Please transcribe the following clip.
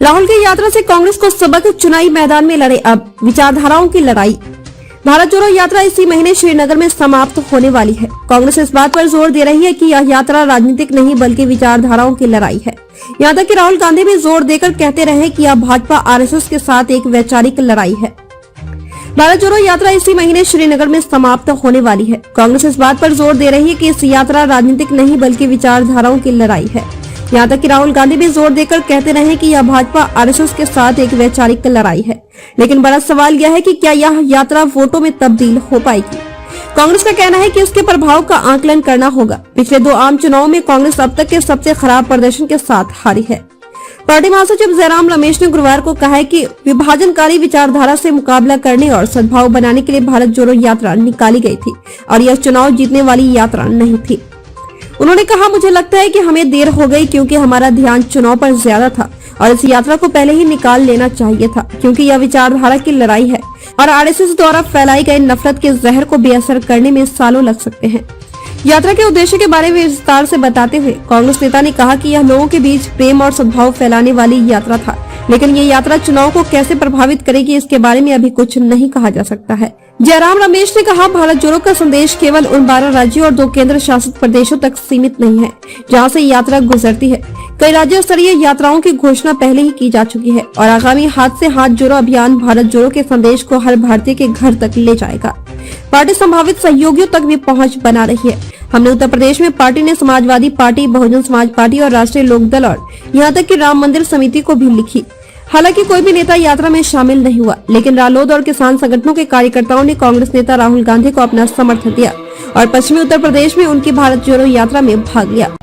राहुल की यात्रा से कांग्रेस को सबक, चुनावी मैदान में लड़े अब विचारधाराओं की लड़ाई। भारत जोड़ो यात्रा इसी महीने श्रीनगर में समाप्त होने वाली है। कांग्रेस इस बात पर जोर दे रही है कि यह यात्रा राजनीतिक नहीं बल्कि विचारधाराओं की लड़ाई है। यहाँ तक कि राहुल गांधी भी जोर देकर कहते रहे कि यह भाजपा आरएसएस के साथ एक वैचारिक लड़ाई है। भारत जोड़ो यात्रा इसी महीने श्रीनगर में समाप्त होने वाली है। कांग्रेस इस बात पर जोर दे रही है कि इस यात्रा राजनीतिक नहीं बल्कि विचारधाराओं की लड़ाई है। यहाँ तक कि राहुल गांधी भी जोर देकर कहते रहे कि यह भाजपा आरएसएस के साथ एक वैचारिक लड़ाई है। लेकिन बड़ा सवाल यह है कि क्या यह यात्रा वोटों में तब्दील हो पाएगी। कांग्रेस का कहना है कि इसके प्रभाव का आकलन करना होगा। पिछले 2 आम चुनावों में कांग्रेस अब तक के सबसे खराब प्रदर्शन के साथ हारी है। पार्टी महासचिव जयराम रमेश ने गुरुवार को कहा है कि विभाजनकारी विचारधारा से मुकाबला करने और सद्भाव बनाने के लिए भारत जोड़ो यात्रा निकाली गई थी और यह चुनाव जीतने वाली यात्रा नहीं थी। उन्होंने कहा, मुझे लगता है कि हमें देर हो गई क्योंकि हमारा ध्यान चुनाव पर ज्यादा था और इस यात्रा को पहले ही निकाल लेना चाहिए था क्योंकि यह विचारधारा की लड़ाई है और आरएसएस द्वारा फैलाई गई नफरत के जहर को बेअसर करने में सालों लग सकते हैं। यात्रा के उद्देश्य के बारे में विस्तार से बताते हुए कांग्रेस नेता ने कहा कि यह लोगों के बीच प्रेम और सद्भाव फैलाने वाली यात्रा था, लेकिन ये यात्रा चुनाव को कैसे प्रभावित करेगी इसके बारे में अभी कुछ नहीं कहा जा सकता है। जयराम रमेश ने कहा, भारत जोड़ो का संदेश केवल उन 12 राज्यों और 2 केंद्र शासित प्रदेशों तक सीमित नहीं है जहां से यात्रा गुजरती है। कई राज्य स्तरीय यात्राओं की घोषणा पहले ही की जा चुकी है और आगामी हाथ से हाथ जोड़ो अभियान भारत जोड़ो के संदेश को हर भारतीय के घर तक ले जाएगा। पार्टी संभावित सहयोगियों तक भी पहुंच बना रही है। हमने उत्तर प्रदेश में पार्टी ने समाजवादी पार्टी, बहुजन समाज पार्टी और राष्ट्रीय लोकदल और यहाँ तक कि राम मंदिर समिति को भी लिखी। हालांकि कोई भी नेता यात्रा में शामिल नहीं हुआ, लेकिन रालोद और किसान संगठनों के कार्यकर्ताओं ने कांग्रेस नेता राहुल गांधी को अपना समर्थन दिया और पश्चिमी उत्तर प्रदेश में उनकी भारत जोड़ो यात्रा में भाग लिया।